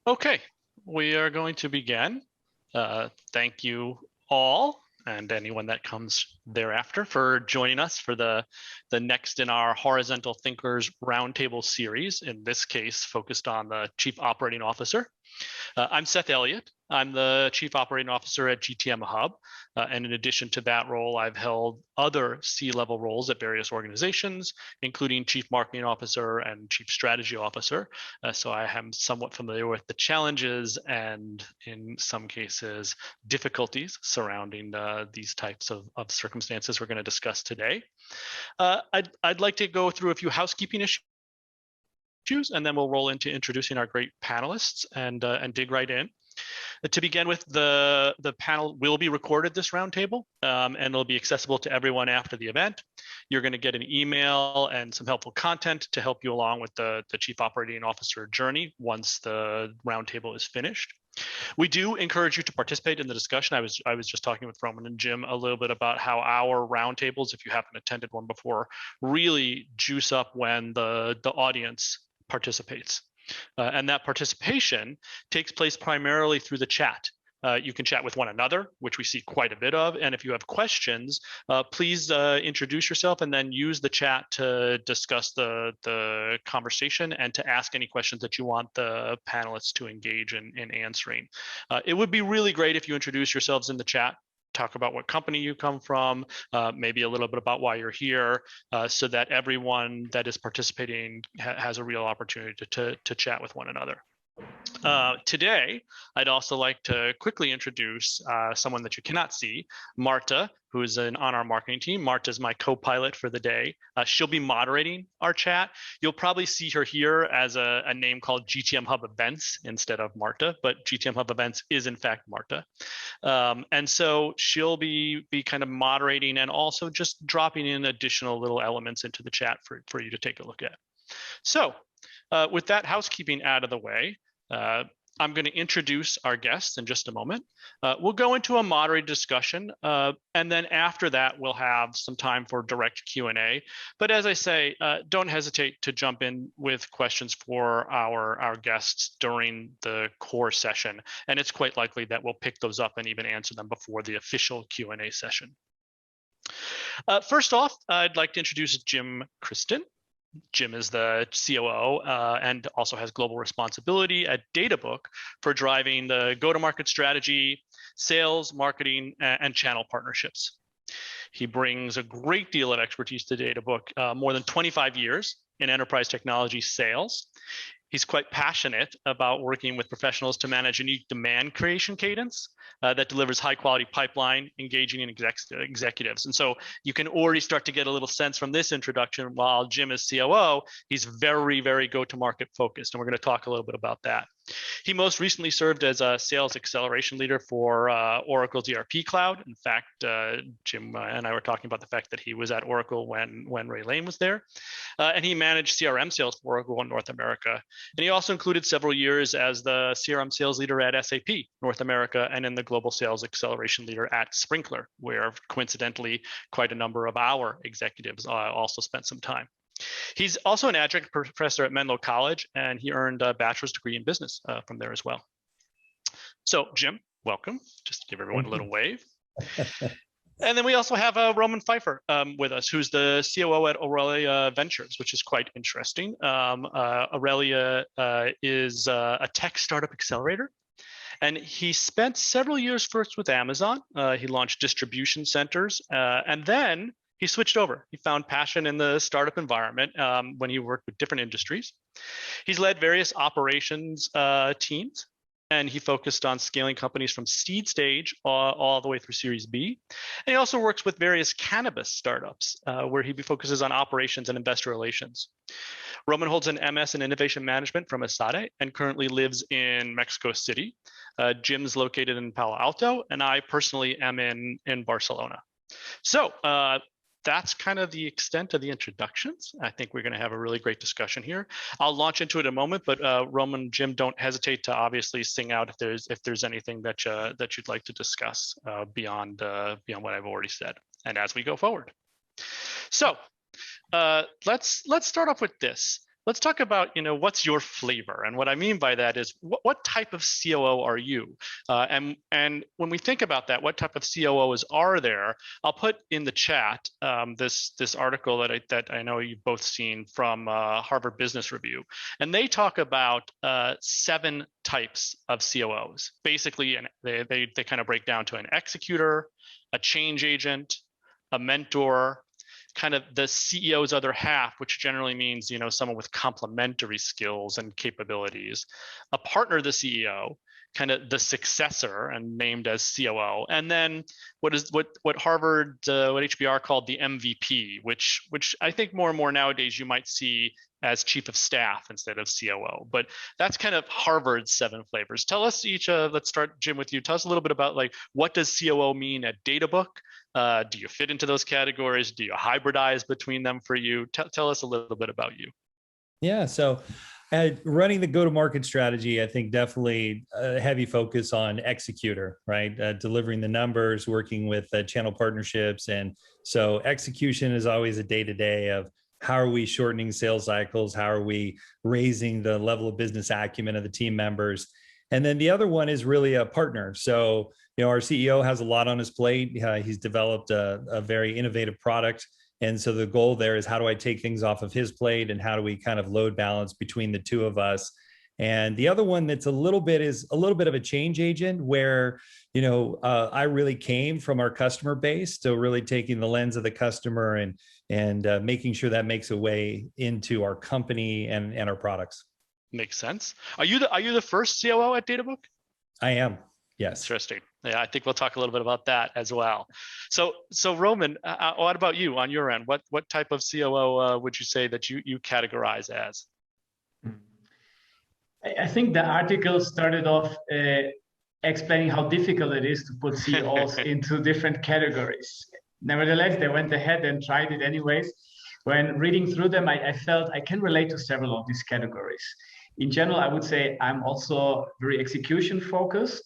Okay, we are going to begin. Thank you all and anyone that comes thereafter for joining us for the next in our Horizontal Thinkers Roundtable series, in this case focused on the Chief Operating Officer. I'm Seth Elliott. I'm the Chief Operating Officer at GTM Hub. And in addition to that role, I've held other C-level roles at various organizations, including Chief Marketing Officer and Chief Strategy Officer. So I am somewhat familiar with the challenges and, in some cases, difficulties surrounding these types of circumstances we're going to discuss today. I'd like to go through a few housekeeping issues, and then we'll roll into introducing our great panelists and dig right in. To begin with, the panel will be recorded, this roundtable, and it'll be accessible to everyone after the event. You're going to get an email and some helpful content to help you along with the Chief Operating Officer journey once the roundtable is finished. We do encourage you to participate in the discussion. I was just talking with Roman and Jim a little bit about how our roundtables, if you haven't attended one before, really juice up when the audience participates. And that participation takes place primarily through the chat. You can chat with one another, which we see quite a bit of. And if you have questions, please introduce yourself and then use the chat to discuss the conversation and to ask any questions that you want the panelists to engage in answering. It would be really great if you introduce yourselves in the chat. Talk about what company you come from, maybe a little bit about why you're here, so that everyone that is participating has a real opportunity to chat with one another. Today, I'd also like to quickly introduce someone that you cannot see, Marta, who is on our marketing team. Marta is my co-pilot for the day. She'll be moderating our chat. You'll probably see her here as a name called GTM Hub Events instead of Marta, but GTM Hub Events is in fact Marta. And so she'll be kind of moderating and also just dropping in additional little elements into the chat for you to take a look at. So with that housekeeping out of the way, I'm going to introduce our guests in just a moment. We'll go into a moderated discussion, and then after that, we'll have some time for direct Q&A. But as I say, don't hesitate to jump in with questions for our guests during the core session, and it's quite likely that we'll pick those up and even answer them before the official Q&A session. First off, I'd like to introduce Jim Kristen. Jim is the COO and also has global responsibility at Databook for driving the go-to-market strategy, sales, marketing, and channel partnerships. He brings a great deal of expertise to Databook, more than 25 years in enterprise technology sales. He's quite passionate about working with professionals to manage a unique demand creation cadence that delivers high quality pipeline, engaging in executives. And so you can already start to get a little sense from this introduction. While Jim is COO, he's very, very go-to-market focused. And we're going to talk a little bit about that. He most recently served as a sales acceleration leader for Oracle's ERP cloud. In fact, Jim and I were talking about the fact that he was at Oracle when Ray Lane was there. And he managed CRM sales for Oracle in North America. And he also included several years as the CRM sales leader at SAP North America and in the global sales acceleration leader at Sprinkler, where coincidentally quite a number of our executives also spent some time. He's also an adjunct professor at Menlo College, and he earned a bachelor's degree in business from there as well. So, Jim, welcome. Just give everyone a little wave. And then we also have Roman Pfeiffer with us, who's the COO at Aurelia Ventures, which is quite interesting. Aurelia is a tech startup accelerator. And he spent several years first with Amazon. He launched distribution centers, and then he switched over. He found passion in the startup environment when he worked with different industries. He's led various operations teams, and he focused on scaling companies from seed stage all the way through Series B. And he also works with various cannabis startups where he focuses on operations and investor relations. Roman holds an MS in innovation management from ESADE and currently lives in Mexico City. Jim's located in Palo Alto, and I personally am in Barcelona. So that's kind of the extent of the introductions. I think we're going to have a really great discussion here. I'll launch into it in a moment, but Roman, Jim, don't hesitate to obviously sing out if there's anything that you'd like to discuss beyond what I've already said, and as we go forward. So let's start off with this. let's talk about, what's your flavor, and what I mean by that is what type of COO are you, and when we think about that, what type of COOs are there? I'll put in the chat this article that I know you've both seen from Harvard Business Review, and they talk about 7 types of COOs. Basically, and they kind of break down to an executor, a change agent, a mentor, kind of the CEO's other half, which generally means, someone with complementary skills and capabilities, a partner of the CEO, kind of the successor and named as COO, and then what Harvard, what HBR called the MVP, which I think more and more nowadays you might see as chief of staff instead of COO. But that's kind of Harvard's 7 flavors. Tell us each, let's start, Jim, with you. Tell us a little bit about, like, what does COO mean at Databook? Do you fit into those categories? Do you hybridize between them for you? Tell us a little bit about you. Yeah, so running the go-to-market strategy, I think definitely a heavy focus on executor, right? Delivering the numbers, working with channel partnerships. And so execution is always a day-to-day of how are we shortening sales cycles? How are we raising the level of business acumen of the team members? And then the other one is really a partner. So, our CEO has a lot on his plate. He's developed a very innovative product. And so the goal there is, how do I take things off of his plate, and how do we kind of load balance between the two of us? And the other one that's a little bit of a change agent, where, I really came from our customer base. So really taking the lens of the customer and making sure that makes a way into our company and our products. Makes sense. Are you the first COO at Databook? I am. Yes. Interesting. Yeah, I think we'll talk a little bit about that as well. So Roman, what about you on your end? What type of COO would you say that you categorize as? I think the article started off explaining how difficult it is to put CEOs into different categories. Nevertheless, they went ahead and tried it anyways. When reading through them, I felt I can relate to several of these categories. In general, I would say I'm also very execution focused.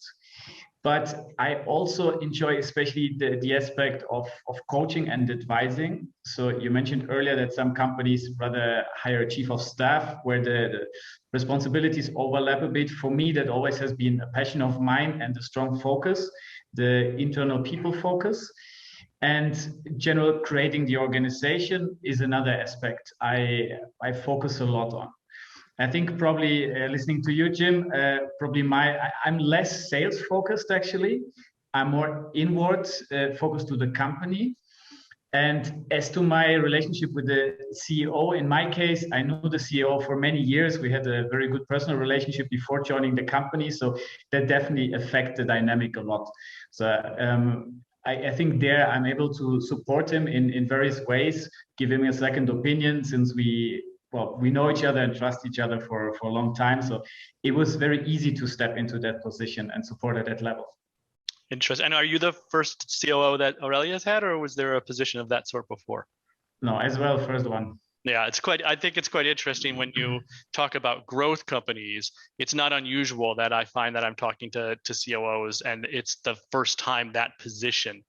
But I also enjoy especially the aspect of coaching and advising. So you mentioned earlier that some companies rather hire a chief of staff where the responsibilities overlap a bit. For me, that always has been a passion of mine and a strong focus, the internal people focus. And general creating the organization is another aspect I focus a lot on. I think probably listening to you, Jim, I'm less sales focused actually. I'm more inward focused to the company. And as to my relationship with the CEO, in my case, I knew the CEO for many years. We had a very good personal relationship before joining the company. So that definitely affected the dynamic a lot. So I think there I'm able to support him in various ways, give him a second opinion, since we know each other and trust each other for a long time. So it was very easy to step into that position and support at that level. Interesting. And are you the first COO that Aurelia's had, or was there a position of that sort before? No, as well, first one. Yeah, I think it's quite interesting when you talk about growth companies. It's not unusual that I find that I'm talking to COOs, and it's the first time that position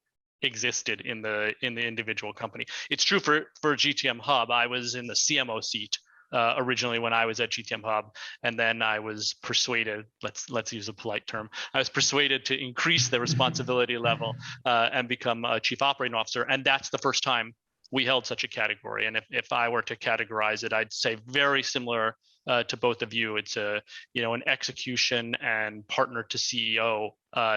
existed in the individual company. It's true for GTM Hub. I was in the CMO seat originally when I was at GTM Hub, and then I was persuaded, let's use a polite term, I was persuaded to increase the responsibility level and become a chief operating officer, and that's the first time we held such a category. And if I were to categorize it, I'd say very similar to both of you. It's an execution and partner to CEO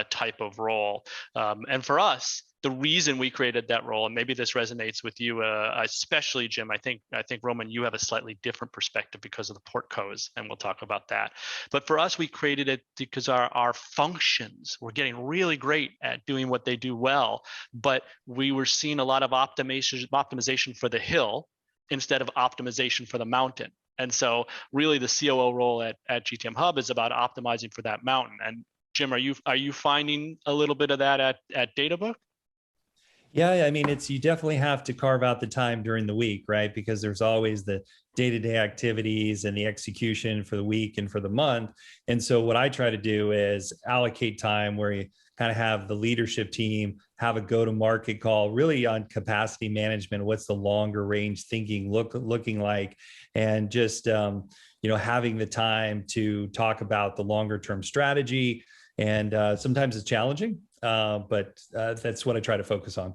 type of role. And for us, the reason we created that role, and maybe this resonates with you, especially Jim, I think Roman, you have a slightly different perspective because of the portcos, and we'll talk about that. But for us, we created it because our functions were getting really great at doing what they do well, but we were seeing a lot of optimization for the hill instead of optimization for the mountain. And so really the COO role at GTM Hub is about optimizing for that mountain. And Jim, are you finding a little bit of that at Databook? Yeah, I mean, you definitely have to carve out the time during the week, right? Because there's always the day-to-day activities and the execution for the week and for the month. And so what I try to do is allocate time where you kind of have the leadership team have a go-to-market call, really on capacity management. What's the longer range thinking looking like, and just having the time to talk about the longer term strategy. And sometimes it's challenging, but that's what I try to focus on.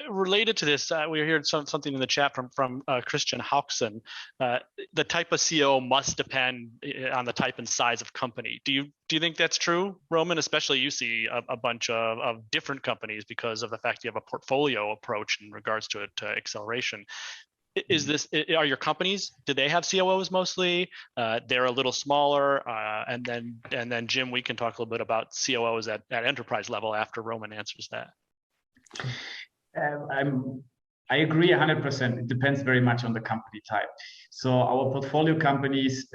Related to this, we were hearing something in the chat from Christian Haukson. The type of CEO must depend on the type and size of company. Do you think that's true, Roman? Especially you see a bunch of different companies because of the fact you have a portfolio approach in regards to acceleration. Are your companies, do they have COOs mostly? They're a little smaller, and then Jim, we can talk a little bit about COOs at enterprise level after Roman answers that. I agree 100%. It depends very much on the company type. So our portfolio companies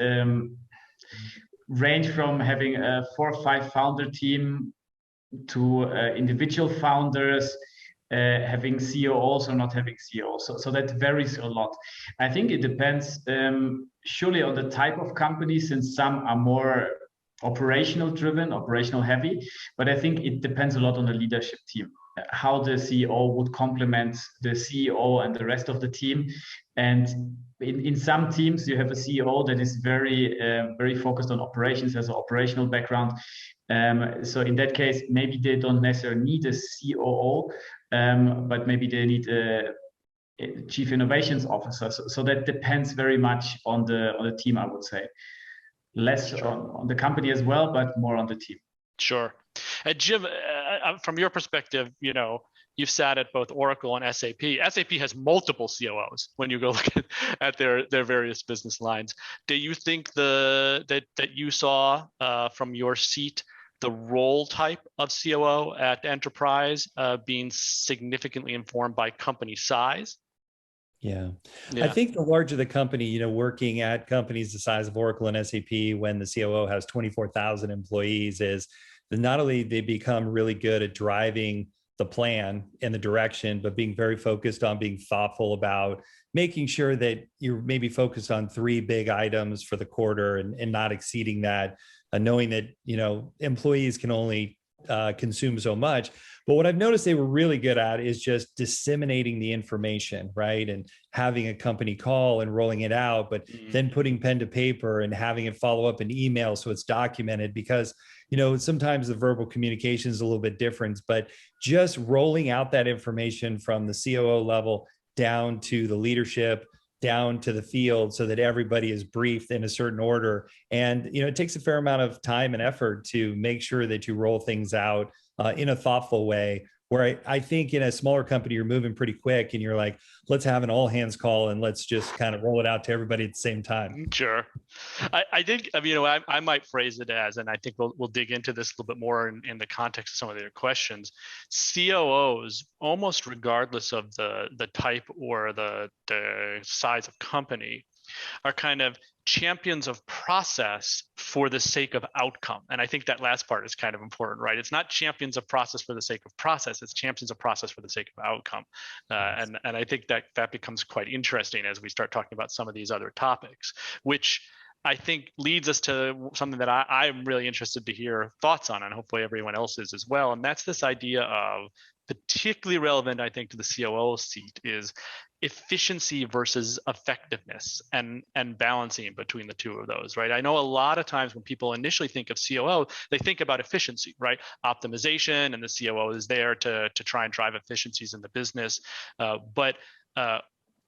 range from having a 4 or 5 founder team to individual founders, having COOs or not having COOs. So that varies a lot. I think it depends surely on the type of company, since some are more operational driven, operational heavy, but I think it depends a lot on the leadership team, how the CEO would complement the CEO and the rest of the team. And in some teams, you have a CEO that is very focused on operations, has an operational background. So in that case, maybe they don't necessarily need a COO, but maybe they need a chief innovations officer. So that depends very much on the team, I would say. Less on the company as well, but more on the team. Sure. Jim, from your perspective, you've sat at both Oracle and SAP. SAP has multiple COOs when you go look at their various business lines. Do you think that you saw from your seat the role type of COO at enterprise being significantly informed by company size? Yeah. I think the larger the company, working at companies the size of Oracle and SAP, when the COO has 24,000 employees, is that not only they become really good at driving the plan and the direction, but being very focused on being thoughtful about making sure that you're maybe focused on 3 big items for the quarter and not exceeding that, knowing that, employees can only consume so much. But what I've noticed they were really good at is just disseminating the information, right? And having a company call and rolling it out, but then putting pen to paper and having it follow up in email so it's documented, because sometimes the verbal communication is a little bit different, but just rolling out that information from the COO level down to the leadership, down to the field, so that everybody is briefed in a certain order. And it takes a fair amount of time and effort to make sure that you roll things out in a thoughtful way, where I think in a smaller company, you're moving pretty quick and you're like, let's have an all hands call and let's just kind of roll it out to everybody at the same time. Sure. I think, I might phrase it as, and I think we'll dig into this a little bit more in the context of some of their questions. COOs, almost regardless of the type or the size of company, are kind of champions of process for the sake of outcome. And I think that last part is kind of important, right? It's not champions of process for the sake of process, it's champions of process for the sake of outcome. And I think that becomes quite interesting as we start talking about some of these other topics, which I think leads us to something that I'm really interested to hear thoughts on, and hopefully everyone else is as well. And that's this idea of, particularly relevant, I think, to the COO seat, is efficiency versus effectiveness and balancing between the two of those, right? I know a lot of times when people initially think of COO, they think about efficiency, right? Optimization, and the COO is there to try and drive efficiencies in the business. But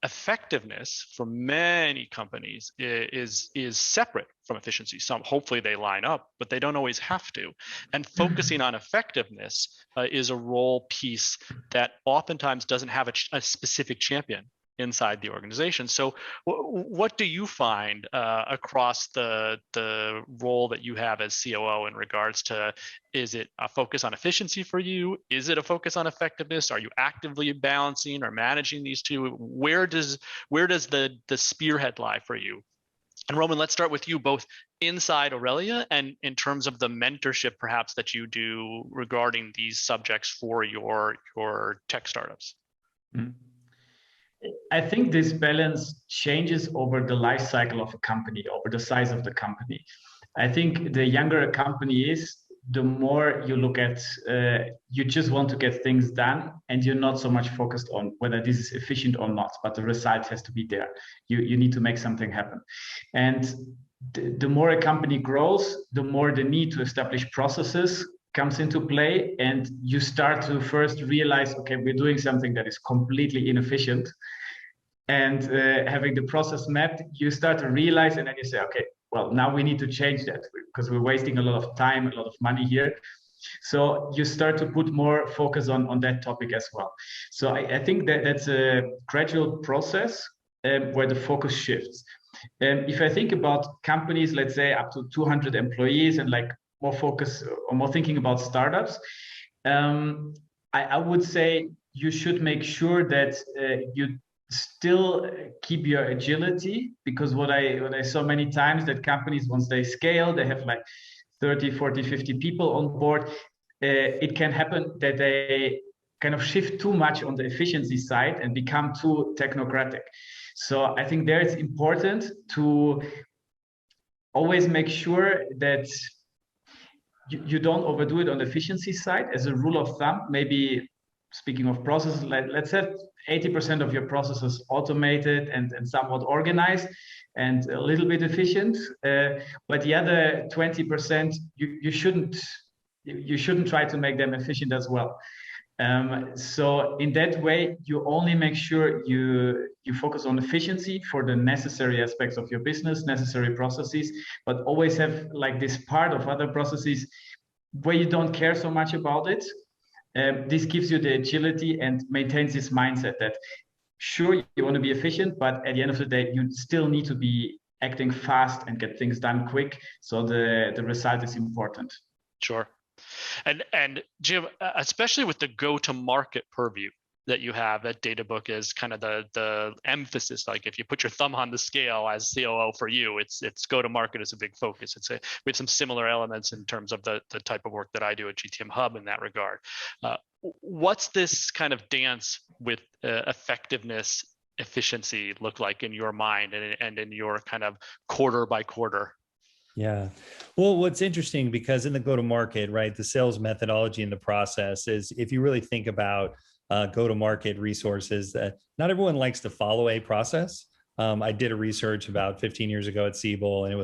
effectiveness for many companies is separate from efficiency. Some, hopefully they line up, but they don't always have to. And focusing on effectiveness is a role piece that oftentimes doesn't have a specific champion inside the organization. So what do you find across the role that you have as COO in regards to, is it a focus on efficiency for you? Is it a focus on effectiveness? Are you actively balancing or managing these two? Where does the spearhead lie for you? And Roman, let's start with you both inside Aurelia and in terms of the mentorship perhaps that you do regarding these subjects for your tech startups. Mm. I think this balance changes over the life cycle of a company, over the size of the company. I think the younger a company is, the more you look at, you just want to get things done and you're not so much focused on whether this is efficient or not, but the result has to be there. You need to make something happen. And the more a company grows, the more the need to establish processes comes into play, and you start to first realize, okay, we're doing something that is completely inefficient. And having the process mapped, you start to realize, and then you say, okay, well, now we need to change that because we're wasting a lot of time, a lot of money here. So you start to put more focus on that topic as well. So I think that that's a gradual process where the focus shifts. If I think about companies, let's say up to 200 employees, and like more focus or more thinking about startups, I would say you should make sure that you still keep your agility, because what I saw many times that companies, once they scale, they have like 30, 40, 50 people on board. It can happen that they kind of shift too much on the efficiency side and become too technocratic. So I think there it's important to always make sure that you don't overdo it on the efficiency side. As a rule of thumb, maybe speaking of processes, let's have 80% of your processes automated and somewhat organized and a little bit efficient. But the other 20%, you shouldn't try to make them efficient as well. So in that way, you only make sure you focus on efficiency for the necessary aspects of your business, necessary processes, but always have like this part of other processes where you don't care so much about it. This gives you the agility and maintains this mindset that sure, you want to be efficient, but at the end of the day, you still need to be acting fast and get things done quick. So the result is important. Sure. And Jim, especially with the go-to-market purview that you have at Databook, is kind of the emphasis. Like if you put your thumb on the scale as COO for you, it's go-to-market is a big focus. We have some similar elements in terms of the type of work that I do at GTM Hub in that regard. What's this kind of dance with effectiveness, efficiency look like in your mind and in your kind of quarter by quarter? Yeah. Well, what's interesting, because in the go-to-market, right, the sales methodology and the process is, if you really think about go-to-market resources, that not everyone likes to follow a process. I did a research about 15 years ago at Siebel, and it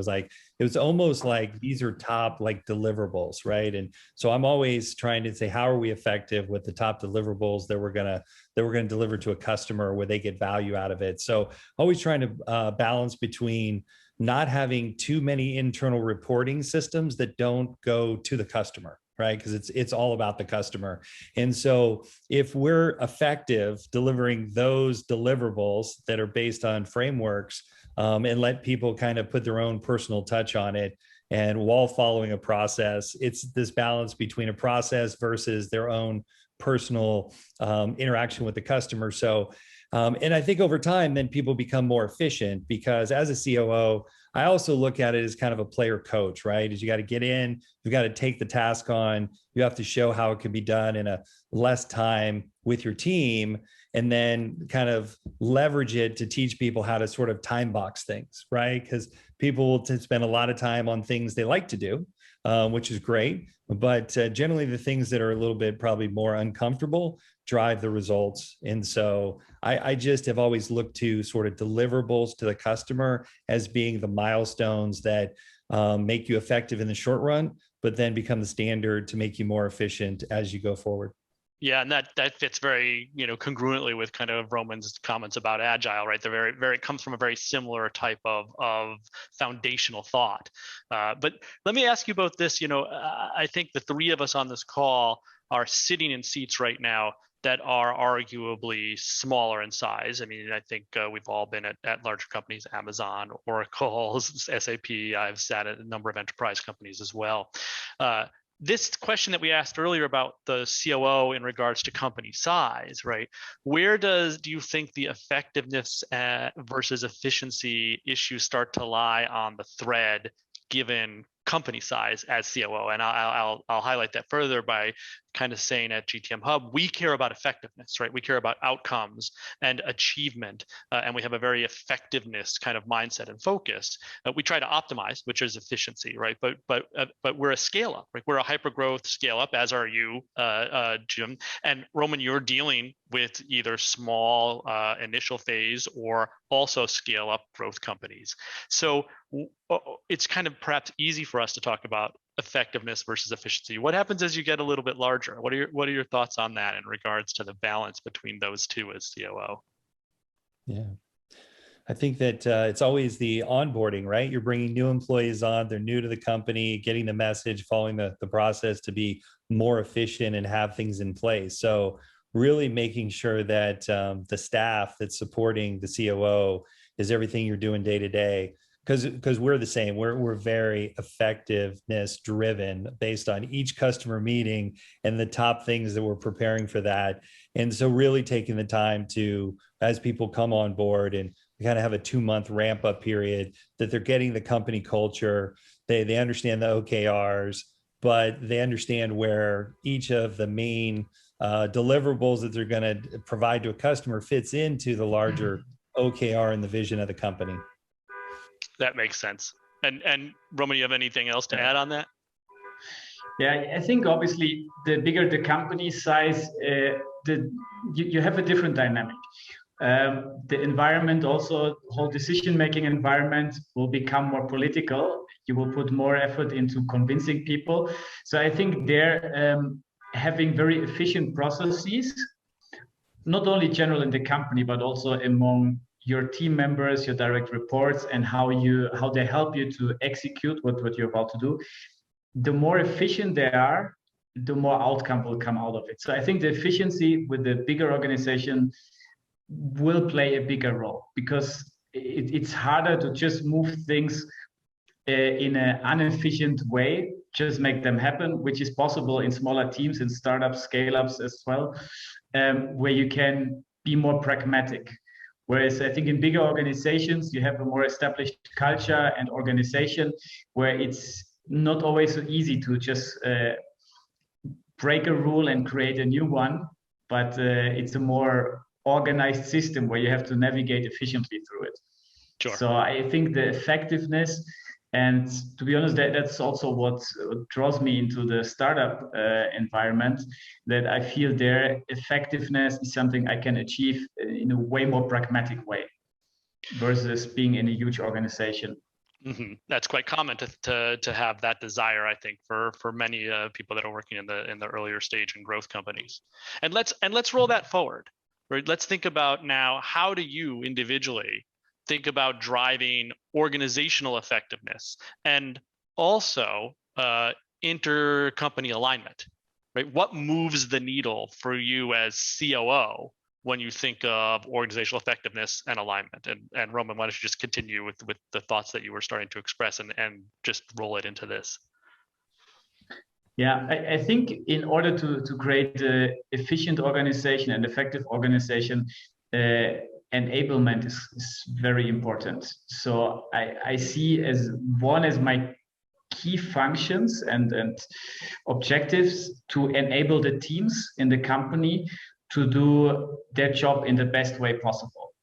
was almost like these are top like deliverables, right? And so I'm always trying to say, how are we effective with the top deliverables that we're gonna deliver to a customer where they get value out of it? So always trying to balance between not having too many internal reporting systems that don't go to the customer, right? Because it's all about the customer. And so if we're effective delivering those deliverables that are based on frameworks, and let people kind of put their own personal touch on it, and while following a process, it's this balance between a process versus their own personal interaction with the customer. So and I think over time, then people become more efficient, because as a COO, I also look at it as kind of a player coach, right? Is you got to get in, you got to take the task on, you have to show how it can be done in a less time with your team, and then kind of leverage it to teach people how to sort of time box things, right? Because people will spend a lot of time on things they like to do, which is great. But generally the things that are a little bit probably more uncomfortable drive the results. And so I just have always looked to sort of deliverables to the customer as being the milestones that make you effective in the short run, but then become the standard to make you more efficient as you go forward. Yeah, and that fits very, congruently with kind of Roman's comments about agile, right? They're it comes from a very similar type of foundational thought. But let me ask you about this. I think the three of us on this call are sitting in seats right now that are arguably smaller in size. I mean, I think we've all been at larger companies, Amazon, Oracle, SAP. I've sat at a number of enterprise companies as well. this question that we asked earlier about the COO in regards to company size, right? Where do you think the effectiveness versus efficiency issues start to lie on the thread given company size as COO? And I'll highlight that further by kind of saying at GTM Hub, we care about effectiveness, right? We care about outcomes and achievement, and we have a very effectiveness kind of mindset and focus. We try to optimize, which is efficiency, right? But we're a scale up, right? We're a hyper growth scale up, as are you, Jim. And Roman, you're dealing with either small initial phase or also scale up growth companies. So it's kind of perhaps easy for us to talk about effectiveness versus efficiency. What happens as you get a little bit larger? What are your thoughts on that in regards to the balance between those two as COO? Yeah, I think that it's always the onboarding, right? You're bringing new employees on, they're new to the company, getting the message, following the process to be more efficient and have things in place. So really making sure that the staff that's supporting the COO is everything you're doing day to day. Because we're the same. We're very effectiveness driven based on each customer meeting and the top things that we're preparing for that. And so really taking the time to, as people come on board, and we kind of have a 2-month ramp up period, that they're getting the company culture, they understand the OKRs, but they understand where each of the main deliverables that they're going to provide to a customer fits into the larger OKR and the vision of the company. That makes sense. And Roman, you have anything else to add on that? Yeah, I think obviously the bigger the company size, you have a different dynamic. The environment also, whole decision-making environment will become more political. You will put more effort into convincing people. So I think they're having very efficient processes, not only general in the company, but also among your team members, your direct reports, and how they help you to execute what you're about to do. The more efficient they are, the more outcome will come out of it. So I think the efficiency with the bigger organization will play a bigger role, because it's harder to just move things in an inefficient way, just make them happen, which is possible in smaller teams, in startups, scale-ups as well, where you can be more pragmatic. Whereas I think in bigger organizations, you have a more established culture and organization where it's not always so easy to just break a rule and create a new one, but it's a more organized system where you have to navigate efficiently through it. Sure. So I think the effectiveness, and to be honest, that's also what draws me into the startup environment, that I feel their effectiveness is something I can achieve in a way more pragmatic way versus being in a huge organization. Mm-hmm. That's quite common to have that desire, I think, for many people that are working in the earlier stage and growth companies. And let's roll that forward, right? Let's think about now, how do you individually think about driving organizational effectiveness and also intercompany alignment, right? What moves the needle for you as COO when you think of organizational effectiveness and alignment? And Roman, why don't you just continue with the thoughts that you were starting to express and just roll it into this? Yeah, I think in order to create an efficient organization and effective organization, enablement is very important. So I see as one as my key functions and objectives to enable the teams in the company to do their job in the best way possible.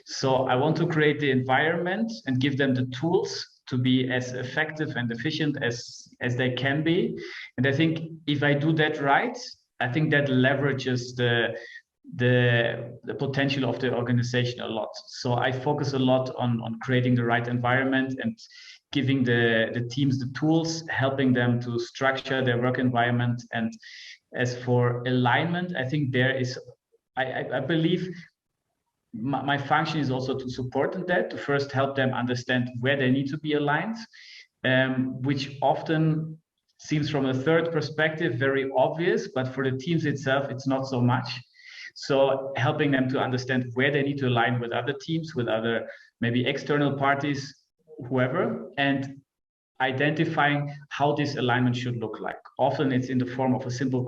So I want to create the environment and give them the tools to be as effective and efficient as they can be. And I think if I do that right, I think that leverages the potential of the organization a lot. So I focus a lot on creating the right environment and giving the teams the tools, helping them to structure their work environment. And as for alignment, I think there is, I believe my function is also to support that, to first help them understand where they need to be aligned, which often seems from a third perspective very obvious, but for the teams itself, it's not so much. So helping them to understand where they need to align with other teams, with other maybe external parties, whoever, and identifying how this alignment should look like. Often it's in the form of a simple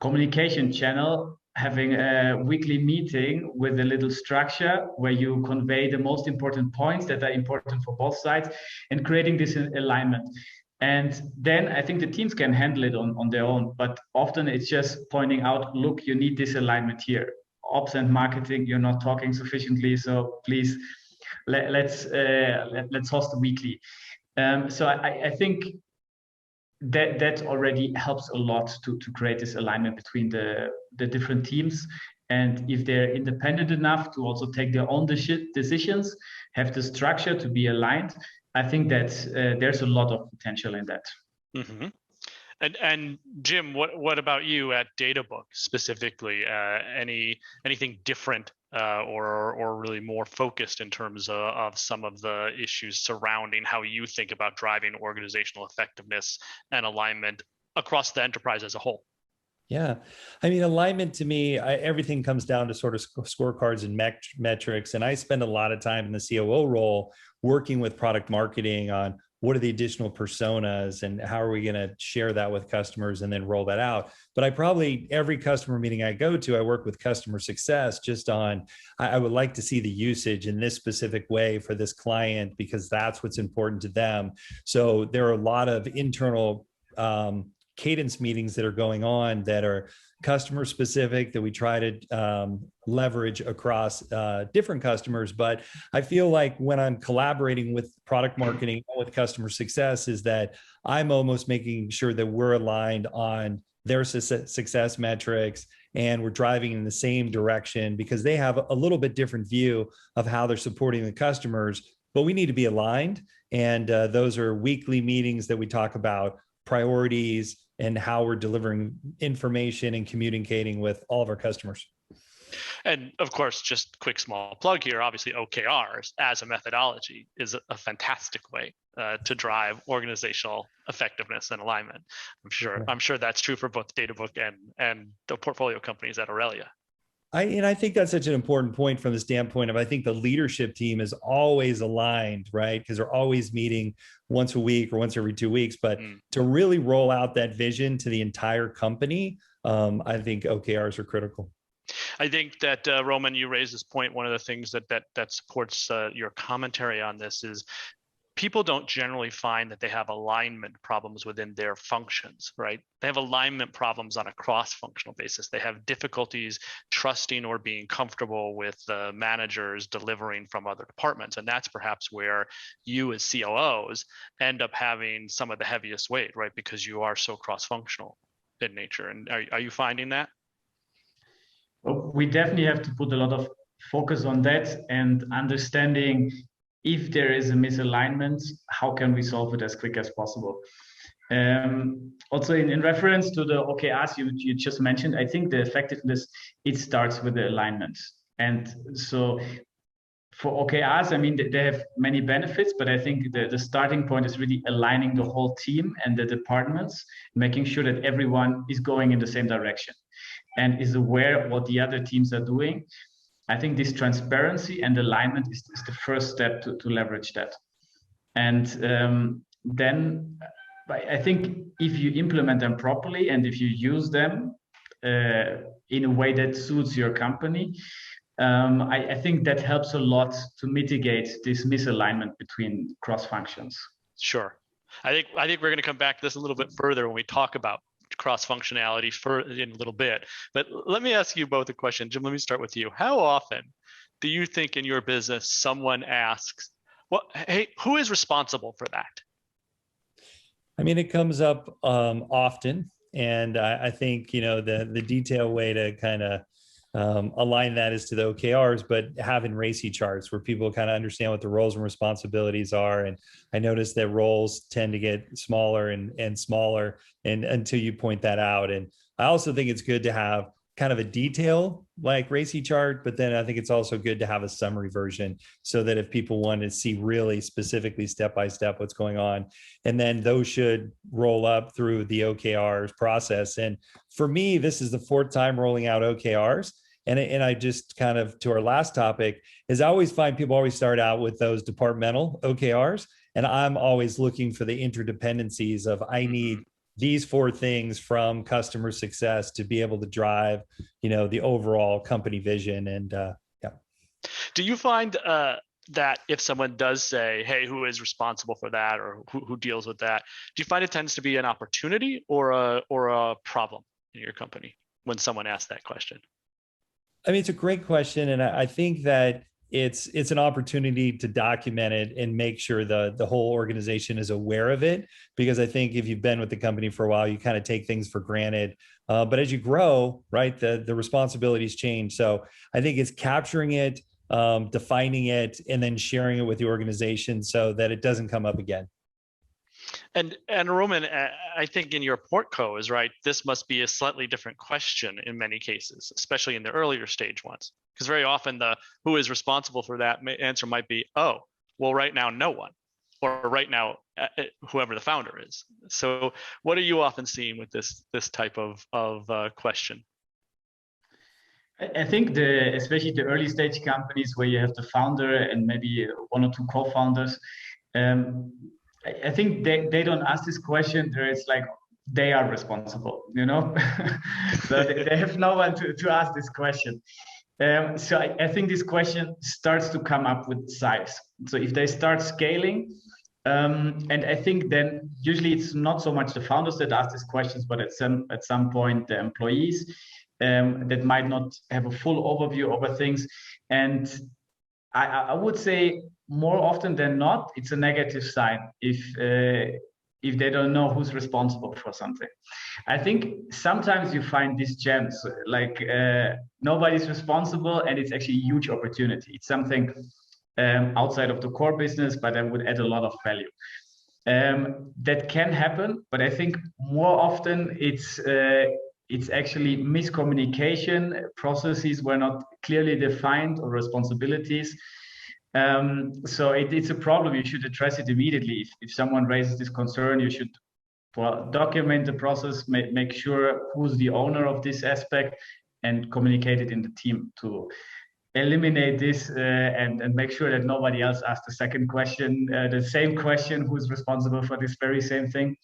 communication channel, having a weekly meeting with a little structure where you convey the most important points that are important for both sides and creating this alignment. And then I think the teams can handle it on their own, but often it's just pointing out, look, you need this alignment here. Ops and marketing, you're not talking sufficiently, so please let's host a weekly. So I think that already helps a lot to create this alignment between the different teams. And if they're independent enough to also take their own decisions, have the structure to be aligned, I think that there's a lot of potential in that. Mm-hmm. And Jim, what about you at Databook specifically? Anything different or really more focused in terms of some of the issues surrounding how you think about driving organizational effectiveness and alignment across the enterprise as a whole? Yeah. I mean, alignment to me, everything comes down to sort of scorecards and metrics. And I spend a lot of time in the COO role working with product marketing on what are the additional personas and how are we going to share that with customers and then roll that out. But every customer meeting I go to, I work with customer success just on, I would like to see the usage in this specific way for this client because that's what's important to them. So there are a lot of internal cadence meetings that are going on that are customer specific that we try to leverage across different customers. But I feel like when I'm collaborating with product marketing, with customer success, is that I'm almost making sure that we're aligned on their success metrics and we're driving in the same direction because they have a little bit different view of how they're supporting the customers, but we need to be aligned. And those are weekly meetings that we talk about priorities and how we're delivering information and communicating with all of our customers. And of course, just quick small plug here, obviously OKRs as a methodology is a fantastic way to drive organizational effectiveness and alignment. I'm sure that's true for both Databook and the portfolio companies at Aurelia. I think that's such an important point from the standpoint of, I think the leadership team is always aligned, right? Because they're always meeting once a week or once every 2 weeks. But to really roll out that vision to the entire company, I think OKRs are critical. I think that Roman, you raised this point. One of the things that supports your commentary on this is people don't generally find that they have alignment problems within their functions, right? They have alignment problems on a cross-functional basis. They have difficulties trusting or being comfortable with the managers delivering from other departments. And that's perhaps where you as COOs end up having some of the heaviest weight, right? Because you are so cross-functional in nature. And are you finding that? We definitely have to put a lot of focus on that and understanding if there is a misalignment, how can we solve it as quick as possible? Also, in reference to the OKRs you just mentioned, I think the effectiveness, it starts with the alignment. And so for OKRs, I mean, they have many benefits, but I think the starting point is really aligning the whole team and the departments, making sure that everyone is going in the same direction and is aware of what the other teams are doing. I think this transparency and alignment is the first step to leverage that. And then I think if you implement them properly and if you use them in a way that suits your company, I think that helps a lot to mitigate this misalignment between cross functions. Sure. I think we're going to come back to this a little bit further when we talk about cross-functionality in a little bit. But let me ask you both a question. Jim, let me start with you. How often do you think in your business someone asks, well, hey, who is responsible for that? I mean, it comes up often. And I think, the detailed way to kind of align that is to the OKRs, but having RACI charts where people kind of understand what the roles and responsibilities are. And I noticed that roles tend to get smaller and smaller until you point that out. And I also think it's good to have kind of a detail like RACI chart, but then I think it's also good to have a summary version so that if people want to see really specifically step-by-step what's going on, and then those should roll up through the OKRs process. And for me, this is the 4th time rolling out OKRs. And I just kind of, to our last topic, is I always find people always start out with those departmental OKRs. And I'm always looking for the interdependencies of I need these 4 things from customer success to be able to drive, the overall company vision. And yeah. Do you find that if someone does say, hey, who is responsible for that, or who deals with that, do you find it tends to be an opportunity or a problem in your company when someone asks that question? I mean, it's a great question. And I think that it's an opportunity to document it and make sure the whole organization is aware of it. Because I think if you've been with the company for a while, you kind of take things for granted. But as you grow, right, the responsibilities change. So I think it's capturing it, defining it, and then sharing it with the organization so that it doesn't come up again. And Roman, I think in your portco is right. This must be a slightly different question in many cases, especially in the earlier stage ones, because very often the who is responsible for that answer might be, oh, well, right now no one, or right now whoever the founder is. So, what are you often seeing with this type of question? I think especially the early stage companies where you have the founder and maybe 1 or 2 co-founders, I think they don't ask this question. There is like they are responsible, so they have no one to ask this question. So I think this question starts to come up with size. So if they start scaling, and I think then usually it's not so much the founders that ask these questions, but at some point the employees that might not have a full overview over things. And I would say more often than not, it's a negative sign if they don't know who's responsible for something. I think sometimes you find these gems, like nobody's responsible, and it's actually a huge opportunity. It's something outside of the core business, but that would add a lot of value. That can happen, but I think more often it's actually miscommunication. Processes were not clearly defined, or responsibilities. So it's a problem. You should address it immediately. If someone raises this concern, you should document the process, make sure who's the owner of this aspect, and communicate it in the team to eliminate this and make sure that nobody else asks the second question, the same question, who's responsible for this very same thing.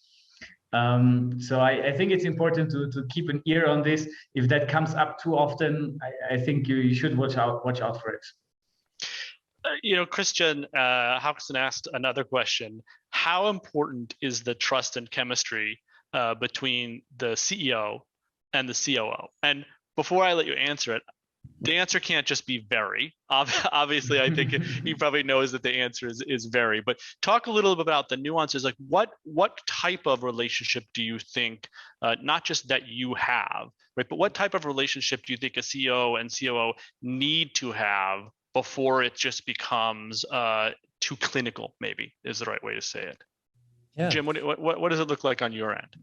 So I think it's important to keep an ear on this. If that comes up too often, I think you should watch out for it. Christian Hauckson asked another question. How important is the trust and chemistry between the CEO and the COO? And before I let you answer it, the answer can't just be very. Obviously, I think he probably knows that the answer is very. But talk a little bit about the nuances. Like what type of relationship do you think, not just that you have, right? But what type of relationship do you think a CEO and COO need to have before it just becomes too clinical? Maybe is the right way to say it. Yeah. Jim, what does it look like on your end?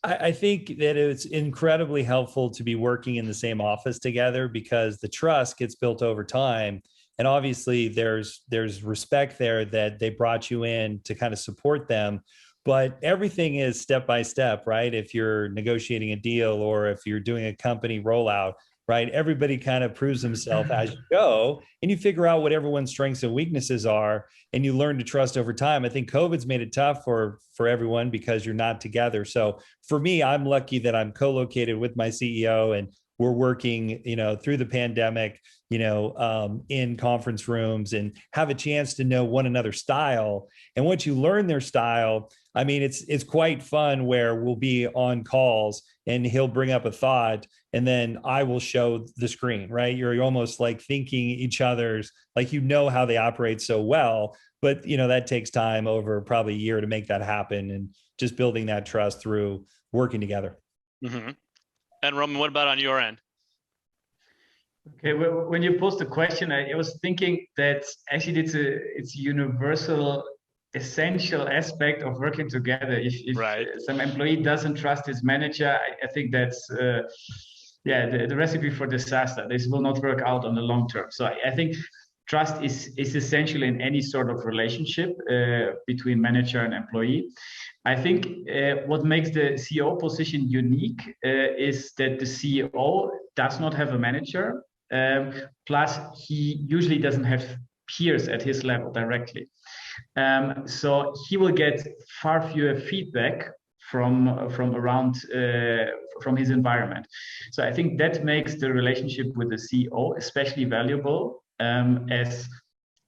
I think that it's incredibly helpful to be working in the same office together, because the trust gets built over time. And obviously there's respect there that they brought you in to kind of support them. But everything is step by step, right? If you're negotiating a deal or if you're doing a company rollout, right? Everybody kind of proves himself as you go, and you figure out what everyone's strengths and weaknesses are, and you learn to trust over time. I think COVID's made it tough for everyone because you're not together. So for me, I'm lucky that I'm co-located with my CEO, and we're working, through the pandemic, in conference rooms, and have a chance to know one another's style. And once you learn their style, I mean, it's quite fun where we'll be on calls and he'll bring up a thought and then I will show the screen, right? You're almost like thinking each other's, like, how they operate so well, but that takes time over probably a year to make that happen, and just building that trust through working together. Mm-hmm. And Roman, what about on your end? Okay, well, when you posed the question, I was thinking that actually it's a universal, essential aspect of working together. If right. Some employee doesn't trust his manager, I think that's the recipe for disaster. This will not work out on the long term. So I think trust is essential in any sort of relationship between manager and employee. I think what makes the CEO position unique is that the CEO does not have a manager. Plus, he usually doesn't have peers at his level directly. So he will get far fewer feedback from around from his environment. So I think that makes the relationship with the CEO especially valuable, as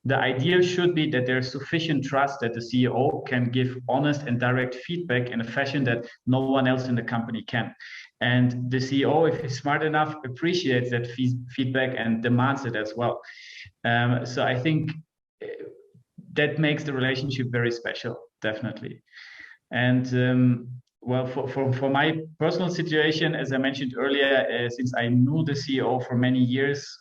the idea should be that there's sufficient trust that the CEO can give honest and direct feedback in a fashion that no one else in the company can. And the CEO, if he's smart enough, appreciates that feedback and demands it as well. So I think that makes the relationship very special, definitely. And well, for my personal situation, as I mentioned earlier, since I knew the CEO for many years,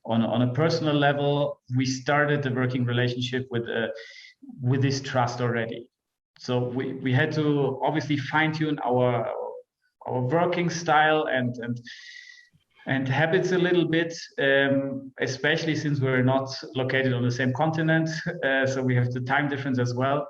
on a personal level, we started the working relationship with this trust already. So we had to obviously fine tune our working style and habits a little bit, especially since we're not located on the same continent, so we have the time difference as well.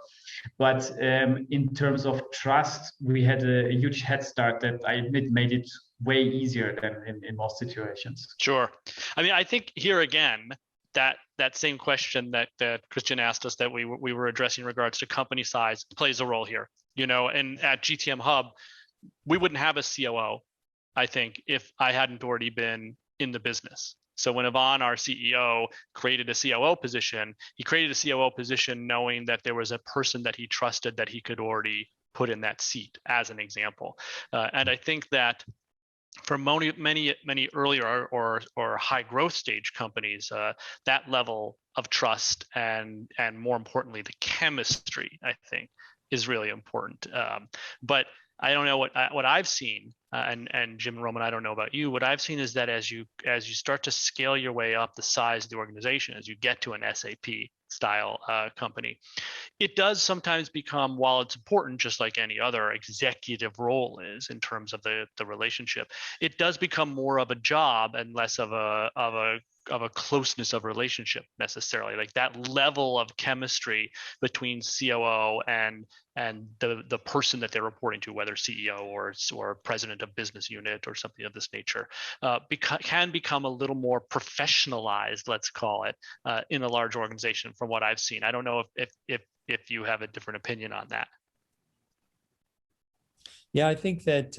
But in terms of trust, we had a huge head start that I admit made it way easier than in most situations. Sure. I mean, I think here again, that same question that Christian asked us that we were addressing in regards to company size plays a role here. You know, and at GTM Hub, we wouldn't have a COO, I think, if I hadn't already been in the business. So when Ivan, our CEO, created a COO position, he created a COO position knowing that there was a person that he trusted that he could already put in that seat, as an example. And I think that for many earlier or high growth stage companies, that level of trust and more importantly, the chemistry, I think, is really important. But I don't know what I've seen, and Jim and Roman, I don't know about you. What I've seen is that as you start to scale your way up the size of the organization, as you get to an SAP style company, it does sometimes become, while it's important, just like any other executive role is in terms of the relationship, it does become more of a job and less of a closeness of relationship necessarily. Like that level of chemistry between COO and the person that they're reporting to, whether CEO or president of business unit or something of this nature, can become a little more professionalized, let's call it, in a large organization from what I've seen. I don't know if you have a different opinion on that. Yeah, I think that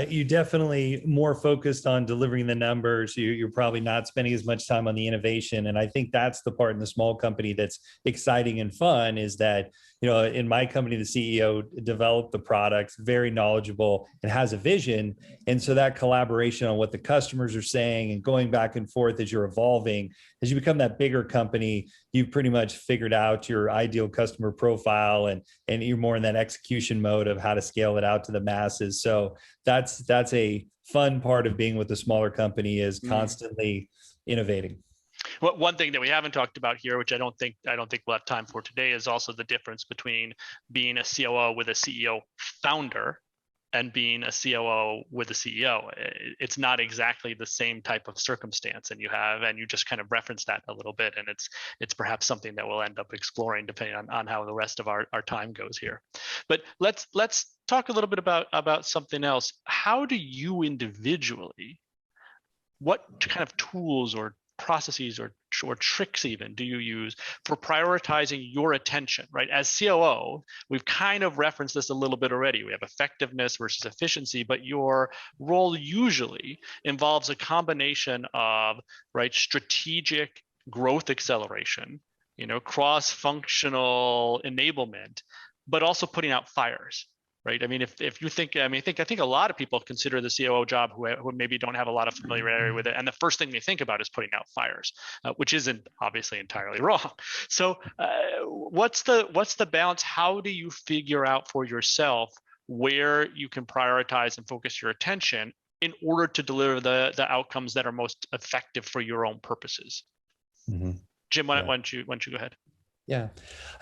you definitely more focused on delivering the numbers. You're probably not spending as much time on the innovation. And I think that's the part in the small company that's exciting and fun, is that, you know, in my company, the CEO developed the products, very knowledgeable and has a vision. And so that collaboration on what the customers are saying and going back and forth as you're evolving, as you become that bigger company, you've pretty much figured out your ideal customer profile, and you're more in that execution mode of how to scale it out to the masses. So that's a fun part of being with a smaller company, is constantly innovating. Well, one thing that we haven't talked about here, which I don't think we'll have time for today, is also the difference between being a COO with a CEO founder and being a COO with a CEO. It's not exactly the same type of circumstance, and you just kind of referenced that a little bit, and it's perhaps something that we'll end up exploring depending on how the rest of our time goes here. But let's talk a little bit about something else. How do you individually, what kind of tools or processes or tricks even do you use for prioritizing your attention, right? As COO, we've kind of referenced this a little bit already. We have effectiveness versus efficiency, but your role usually involves a combination of, right, strategic growth acceleration, you know, cross-functional enablement, but also putting out fires. Right. I mean, if you think, I think a lot of people consider the COO job who maybe don't have a lot of familiarity with it, and the first thing they think about is putting out fires, which isn't obviously entirely wrong. So, what's the balance? How do you figure out for yourself where you can prioritize and focus your attention in order to deliver the outcomes that are most effective for your own purposes? Mm-hmm. Jim, why don't you go ahead? Yeah.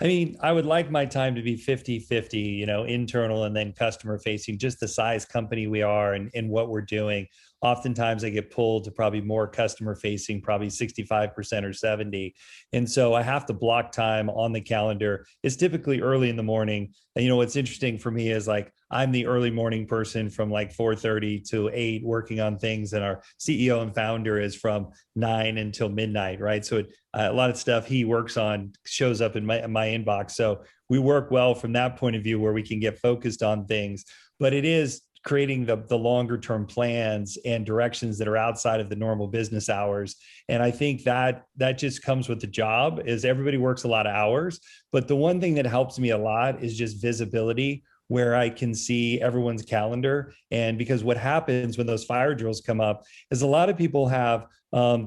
I mean, I would like my time to be 50-50, you know, internal and then customer facing, just the size company we are and what we're doing. oftentimes I get pulled to probably more customer facing, probably 65% or 70. And so I have to block time on the calendar. It's typically early in the morning. And, you know, what's interesting for me is like, I'm the early morning person from like 4:30 to 8 working on things. And our CEO and founder is from 9 until midnight, right? So a lot of stuff he works on shows up in my inbox. So we work well from that point of view where we can get focused on things. But it is creating the longer term plans and directions that are outside of the normal business hours. And I think that just comes with the job. Is everybody works a lot of hours, but the one thing that helps me a lot is just visibility, where I can see everyone's calendar. And because what happens when those fire drills come up is a lot of people have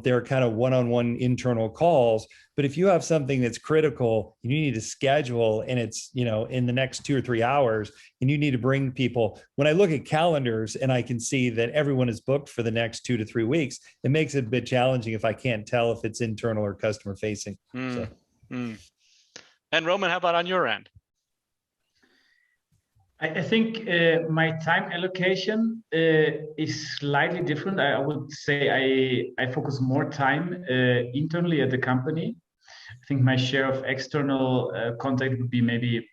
their kind of one-on-one internal calls. But if you have something that's critical, you need to schedule, and it's, you know, in the next 2 or 3 hours, and you need to bring people. When I look at calendars and I can see that everyone is booked for the next 2 to 3 weeks, it makes it a bit challenging if I can't tell if it's internal or customer facing. So. And Roman, how about on your end? I think my time allocation is slightly different. I would say I focus more time internally at the company. I think my share of external contact would be maybe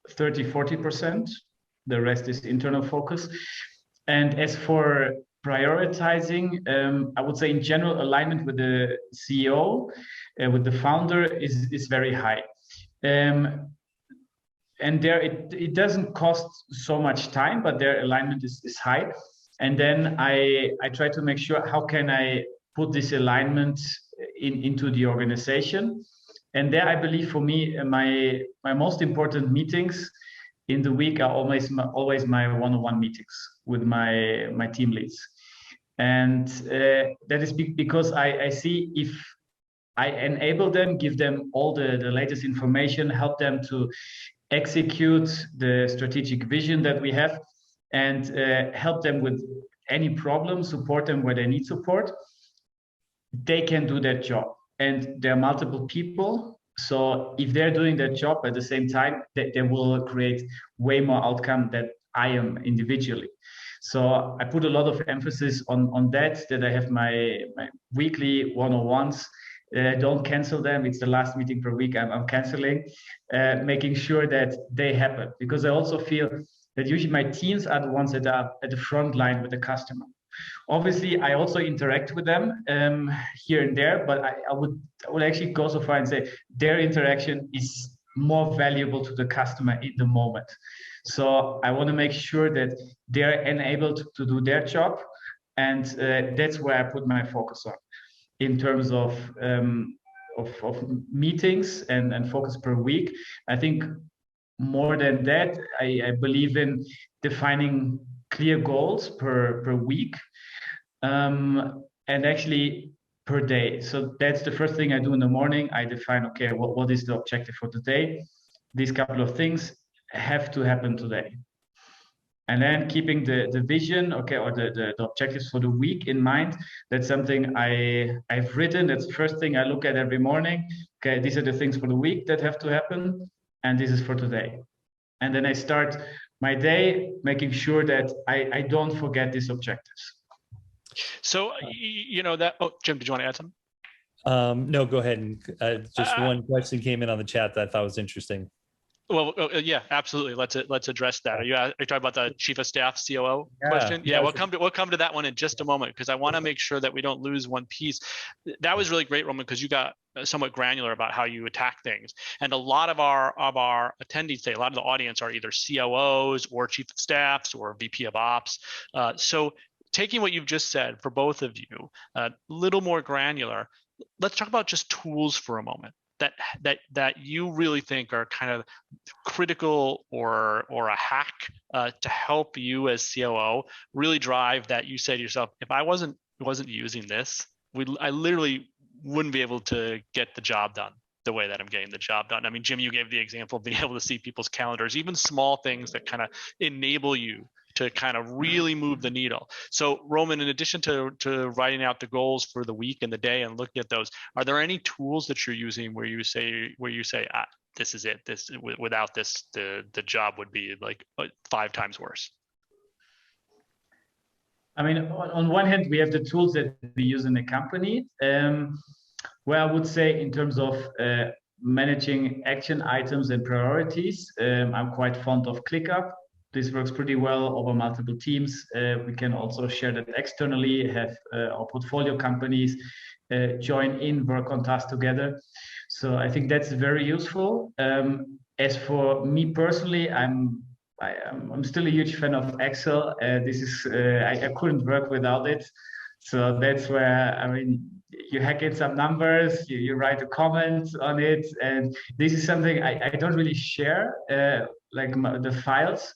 30-40%. The rest is internal focus. And as for prioritizing, I would say in general, alignment with the CEO, with the founder is very high. And there it doesn't cost so much time, but their alignment is high. And then I try to make sure, how can I put this alignment into the organization? And there, I believe for me, my most important meetings in the week are always my one-on-one meetings with my team leads. And that is because I see if I enable them, give them all the latest information, help them to execute the strategic vision that we have, and help them with any problem, support them where they need support, they can do that job. And there are multiple people. So if they're doing that job at the same time, they will create way more outcome than I am individually. So I put a lot of emphasis on that I have my weekly one-on-ones. Don't cancel them. It's the last meeting per week. I'm canceling, making sure that they happen, because I also feel that usually my teams are the ones that are at the front line with the customer. Obviously, I also interact with them here and there, but I would actually go so far and say their interaction is more valuable to the customer in the moment. So I want to make sure that they're enabled to do their job, and that's where I put my focus on in terms of meetings and focus per week. I think more than that, I believe in defining clear goals per week, and actually per day. So that's the first thing I do in the morning. I define, okay, what is the objective for today? These couple of things have to happen today. And then keeping the vision, okay, or the objectives for the week in mind. That's something I've written. That's the first thing I look at every morning. Okay, these are the things for the week that have to happen, and this is for today. And then I start my day making sure that I don't forget these objectives. So, you know that, oh, Jim, did you want to add something? No, go ahead. And just one question came in on the chat that I thought was interesting. Well, yeah, absolutely. Let's address that. Are you talking about the chief of staff COO question? Yeah, we'll come to that one in just a moment, because I want to make sure that we don't lose one piece. That was really great, Roman, because you got somewhat granular about how you attack things. And a lot of our attendees today, a lot of the audience are either COOs or chief of staffs or VP of ops. So taking what you've just said for both of you, a little more granular, let's talk about just tools for a moment that you really think are kind of critical or a hack to help you as COO really drive that. You say to yourself, if I wasn't using this, I literally wouldn't be able to get the job done the way that I'm getting the job done. I mean, Jim, you gave the example of being able to see people's calendars, even small things that kind of enable you to kind of really move the needle. So Roman, in addition to writing out the goals for the week and the day and looking at those, are there any tools that you're using where you say, this is it, without this, the job would be like 5 times worse? I mean, on one hand, we have the tools that we use in the company, where I would say in terms of managing action items and priorities, I'm quite fond of ClickUp. This works pretty well over multiple teams. We can also share that externally, have our portfolio companies join in, work on tasks together. So I think that's very useful. As for me personally, I'm still a huge fan of Excel. This is I couldn't work without it. So that's where, I mean, you hack in some numbers, you write a comment on it, and this is something I don't really share, the files.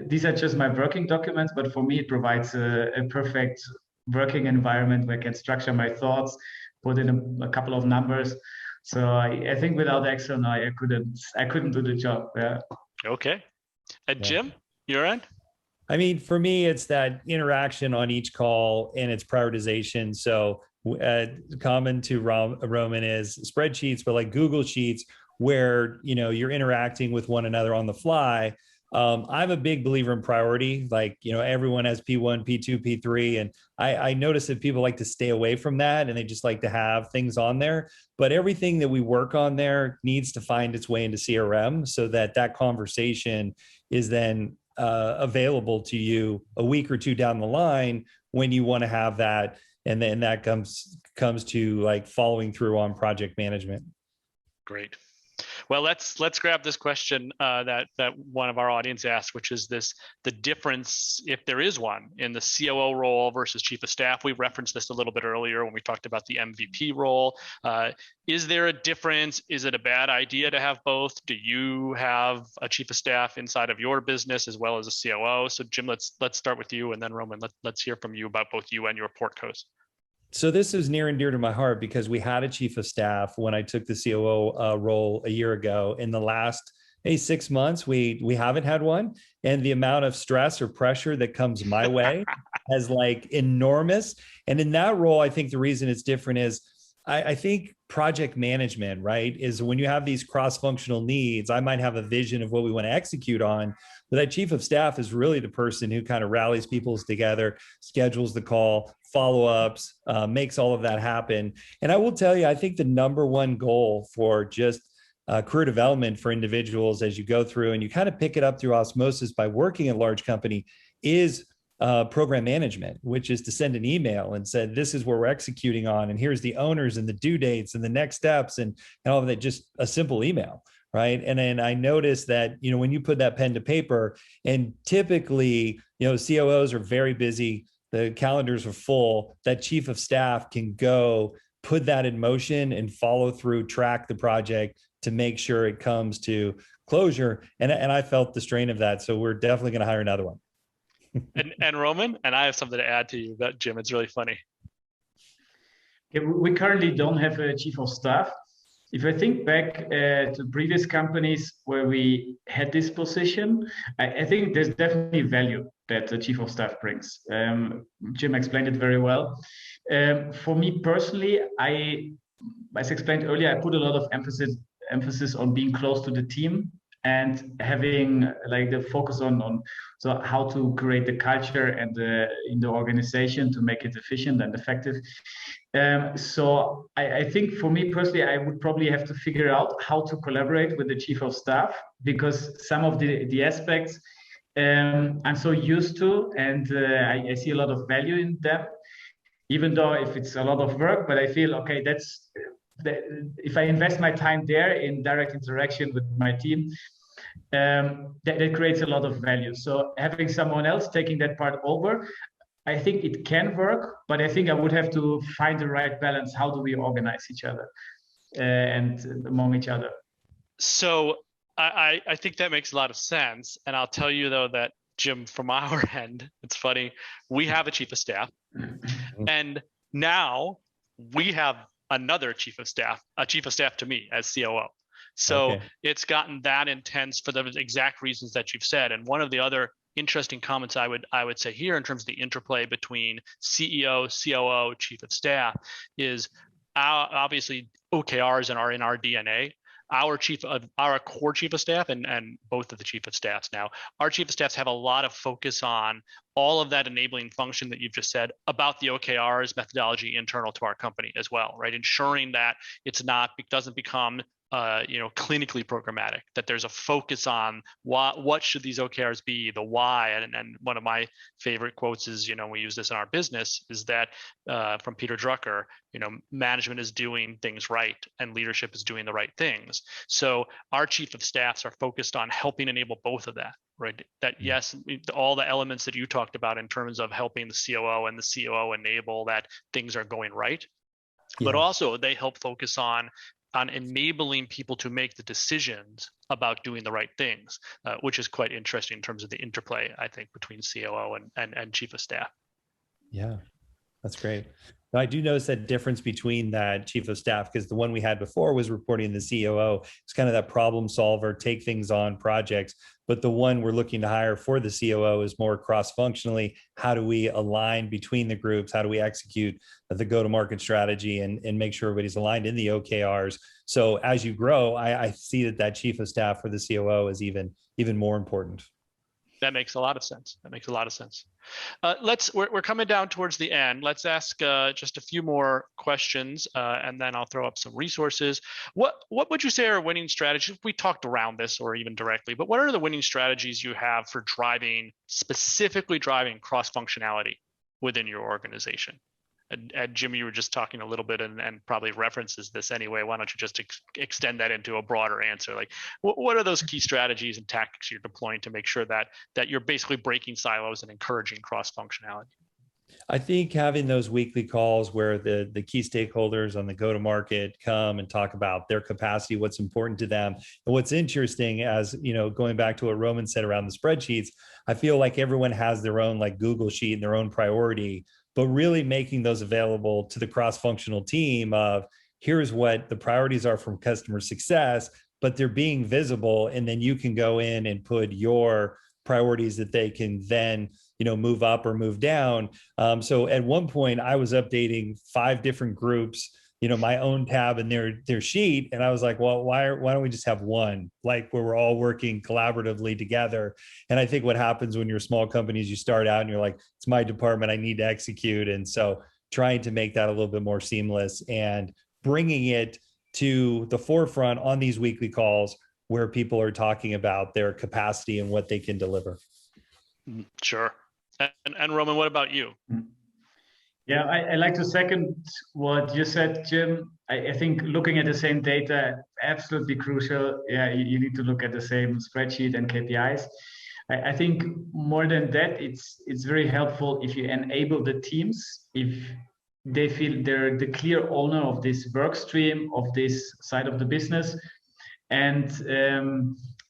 These are just my working documents, but for me, it provides a perfect working environment where I can structure my thoughts, put in a couple of numbers. So I think without Excel, no, I couldn't do the job. Yeah. Okay. And Jim, your end? I mean, for me, it's that interaction on each call and its prioritization. So common to Roman is spreadsheets, but like Google Sheets, where you're interacting with one another on the fly. I'm a big believer in priority. Like, everyone has P1, P2, P3. And I notice that people like to stay away from that and they just like to have things on there. But everything that we work on there needs to find its way into CRM so that conversation is then available to you a week or two down the line when you want to have that. And then that comes to like following through on project management. Great. Well, let's grab this question that one of our audience asked, which is the difference, if there is one, in the COO role versus chief of staff. We referenced this a little bit earlier when we talked about the MVP role. Is there a difference? Is it a bad idea to have both? Do you have a chief of staff inside of your business as well as a COO? So Jim, let's start with you, and then Roman, let's hear from you about both you and your portcos. So this is near and dear to my heart because we had a chief of staff when I took the COO role a year ago. In the last 6 months, we haven't had one. And the amount of stress or pressure that comes my way is like enormous. And in that role, I think the reason it's different is I think project management, right, is when you have these cross-functional needs. I might have a vision of what we want to execute on, but that chief of staff is really the person who kind of rallies people together, schedules the call, follow-ups, makes all of that happen. And I will tell you, I think the number one goal for just career development for individuals as you go through and you kind of pick it up through osmosis by working at a large company is program management, which is to send an email and said, this is where we're executing on, and here's the owners and the due dates and the next steps and all of that, just a simple email, right? And then I noticed that, when you put that pen to paper, and typically, COOs are very busy, the calendars are full, that chief of staff can go put that in motion and follow through, track the project to make sure it comes to closure. And I felt the strain of that. So we're definitely going to hire another one. and Roman, and I have something to add to you about Jim. It's really funny. Yeah, we currently don't have a chief of staff. If I think back to previous companies where we had this position, I think there's definitely value that the chief of staff brings. Jim explained it very well. For me personally, as explained earlier, I put a lot of emphasis on being close to the team and having like the focus on so how to create the culture and in the organization to make it efficient and effective. So I think for me personally, I would probably have to figure out how to collaborate with the chief of staff, because some of the aspects I'm so used to, and I see a lot of value in them, even though if it's a lot of work, but I feel, okay, if I invest my time there in direct interaction with my team, that creates a lot of value. So having someone else taking that part over, I think it can work, but I think I would have to find the right balance. How do we organize each other and among each other? So I think that makes a lot of sense. And I'll tell you, though, that Jim, from our end, it's funny, we have a chief of staff. And now we have another chief of staff, a chief of staff to me as COO. So It's gotten that intense for the exact reasons that you've said. And one of the other interesting comments I would say here in terms of the interplay between CEO, COO, chief of staff is obviously OKRs are in our DNA. our core chief of staff and both of the chief of staffs now, our chief of staffs have a lot of focus on all of that enabling function that you've just said about the OKRs methodology internal to our company as well, right? Ensuring that it doesn't become clinically programmatic, that there's a focus on what should these OKRs be, the why. And one of my favorite quotes is, we use this in our business, is that from Peter Drucker, management is doing things right and leadership is doing the right things. So our chief of staffs are focused on helping enable both of that, right? That yes, all the elements that you talked about in terms of helping the COO and the COO enable that things are going right, but also they help focus on enabling people to make the decisions about doing the right things, which is quite interesting in terms of the interplay, I think, between COO and chief of staff. Yeah, that's great. Now, I do notice that difference between that chief of staff, because the one we had before was reporting the COO. It's kind of that problem solver, take things on projects. But the one we're looking to hire for the COO is more cross-functionally. How do we align between the groups? How do we execute the go-to-market strategy and make sure everybody's aligned in the OKRs? So as you grow, I see that chief of staff for the COO is even more important. That makes a lot of sense. We're coming down towards the end. Let's ask just a few more questions, and then I'll throw up some resources. What would you say are winning strategies? We talked around this or even directly, but what are the winning strategies you have for specifically driving cross-functionality within your organization? And Jim, you were just talking a little bit and probably references this anyway. Why don't you just extend that into a broader answer? Like, what are those key strategies and tactics you're deploying to make sure that you're basically breaking silos and encouraging cross-functionality? I think having those weekly calls where the key stakeholders on the go-to-market come and talk about their capacity, what's important to them. And what's interesting, as going back to what Roman said around the spreadsheets, I feel like everyone has their own Google sheet and their own priority, but really making those available to the cross-functional team of here's what the priorities are from customer success, but they're being visible. And then you can go in and put your priorities that they can then, move up or move down. So at one point I was updating 5 different groups, my own tab and their sheet. And I was like, well, why don't we just have one, where we're all working collaboratively together? And I think what happens when you're small companies, you start out and you're like, it's my department, I need to execute. And so trying to make that a little bit more seamless and bringing it to the forefront on these weekly calls where people are talking about their capacity and what they can deliver. Sure. And Roman, what about you? Yeah, I like to second what you said, Jim. I think looking at the same data, absolutely crucial. Yeah, you need to look at the same spreadsheet and KPIs. I think more than that, it's very helpful if you enable the teams, if they feel they're the clear owner of this work stream, of this side of the business, and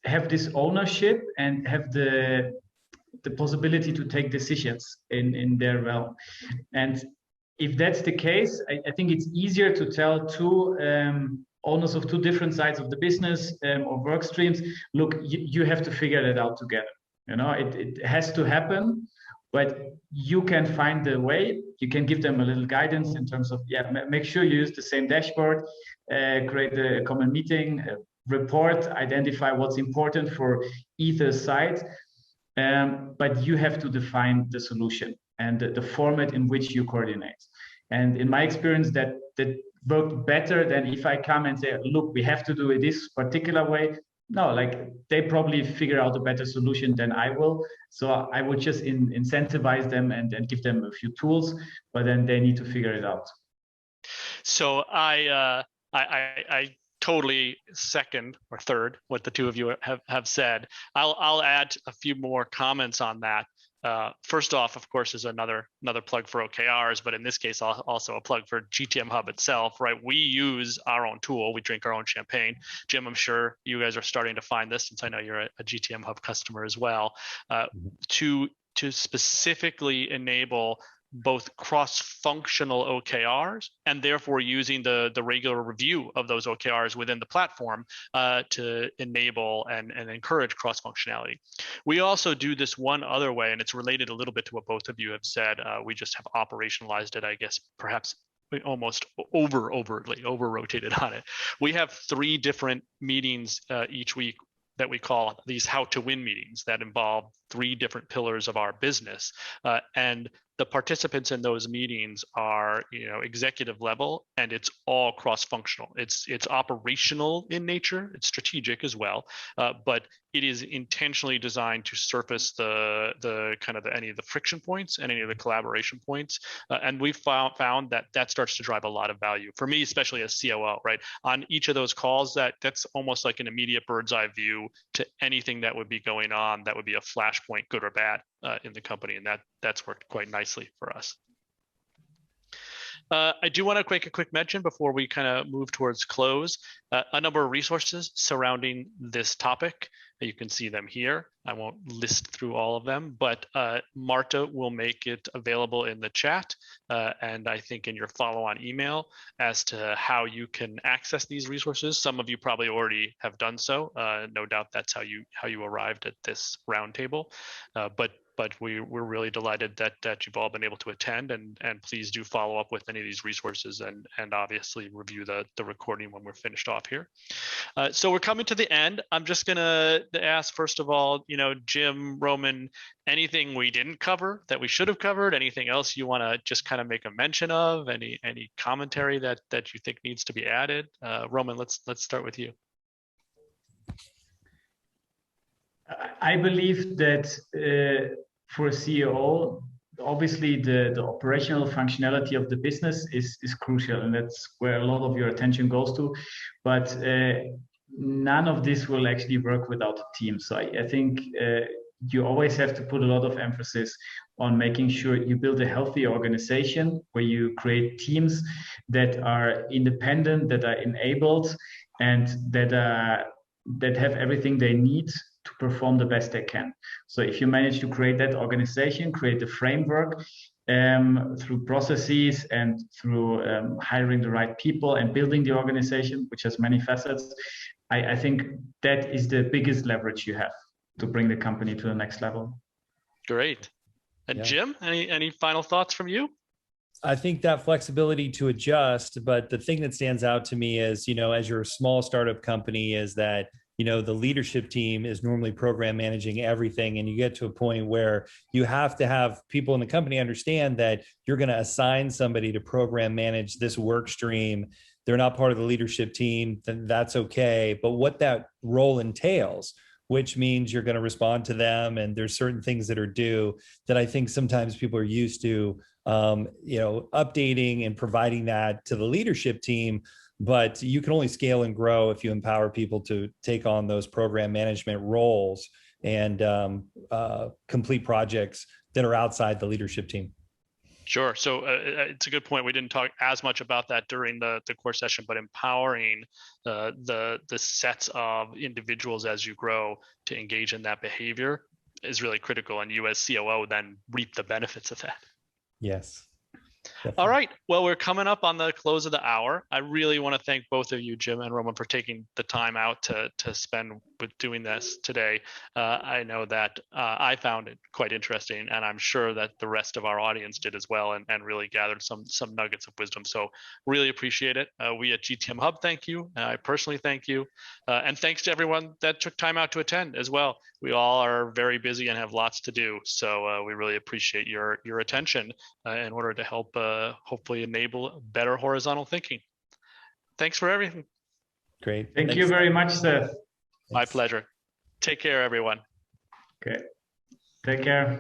have this ownership and have the possibility to take decisions in their realm. And if that's the case, I think it's easier to tell two owners of two different sides of the business or work streams, look, you have to figure that out together. It has to happen, but you can find the way. You can give them a little guidance in terms of, make sure you use the same dashboard, create a common meeting, report, identify what's important for either side. But you have to define the solution and the format in which you coordinate. And in my experience, that worked better than if I come and say, look, we have to do it this particular way. No, they probably figure out a better solution than I will. So I would just incentivize them and give them a few tools, but then they need to figure it out. So I totally second or third what the two of you have said. I'll add a few more comments on that. First off, of course, is another plug for OKRs, but in this case, also a plug for GTM Hub itself, right? We use our own tool. We drink our own champagne. Jim, I'm sure you guys are starting to find this, since I know you're a GTM Hub customer as well, to specifically enable both cross-functional OKRs and therefore using the regular review of those OKRs within the platform to enable and encourage cross-functionality. We also do this one other way, and it's related a little bit to what both of you have said. We just have operationalized it, I guess, perhaps almost overtly over-rotated on it. We have 3 different meetings each week that we call these how to win meetings that involve 3 different pillars of our business. And the participants in those meetings are, executive level, and it's all cross-functional. It's operational in nature, it's strategic as well, but it is intentionally designed to surface the kind of any of the friction points and any of the collaboration points. And we've found that starts to drive a lot of value for me, especially as COO, right? On each of those calls, that's almost like an immediate bird's eye view to anything that would be going on that would be a flashpoint, good or bad, in the company, and that's worked quite nicely for us. I do want to make a quick mention before we kind of move towards close. A number of resources surrounding this topic. You can see them here. I won't list through all of them, but Marta will make it available in the chat, and I think in your follow-on email as to how you can access these resources. Some of you probably already have done so. No doubt that's how you arrived at this roundtable, but we're really delighted that you've all been able to attend, and please do follow up with any of these resources, and obviously review the recording when we're finished off here. So we're coming to the end. I'm just gonna ask, first of all, Jim, Roman, anything we didn't cover that we should have covered? Anything else you want to just kind of make a mention of? Any commentary that you think needs to be added? Roman, let's start with you. I believe that for a CEO, obviously the operational functionality of the business is crucial, and that's where a lot of your attention goes to. But none of this will actually work without a team. So I think you always have to put a lot of emphasis on making sure you build a healthy organization where you create teams that are independent, that are enabled, and that have everything they need to perform the best they can. So if you manage to create that organization, create the framework through processes and through hiring the right people and building the organization, which has many facets, I think that is the biggest leverage you have to bring the company to the next level. Great. And yeah. Jim, any final thoughts from you? I think that flexibility to adjust, but the thing that stands out to me is, as you're a small startup company, is that the leadership team is normally program managing everything. And you get to a point where you have to have people in the company understand that you're going to assign somebody to program manage this work stream. They're not part of the leadership team, then that's okay. But what that role entails, which means you're going to respond to them, and there's certain things that are due that I think sometimes people are used to, updating and providing that to the leadership team. But you can only scale and grow if you empower people to take on those program management roles and complete projects that are outside the leadership team. Sure. So it's a good point. We didn't talk as much about that during the core session, but empowering the sets of individuals as you grow to engage in that behavior is really critical. And you as COO then reap the benefits of that. Yes. Definitely. All right. Well, we're coming up on the close of the hour. I really want to thank both of you, Jim and Roman, for taking the time out to spend with doing this today. I know that I found it quite interesting, and I'm sure that the rest of our audience did as well, and really gathered some nuggets of wisdom. So really appreciate it. We at GTM Hub thank you. I personally thank you. And thanks to everyone that took time out to attend as well. We all are very busy and have lots to do. So we really appreciate your attention in order to help hopefully enable better horizontal thinking. Thanks for everything. Great. Thank you very much, Seth. My pleasure. Take care, everyone. Okay. Take care.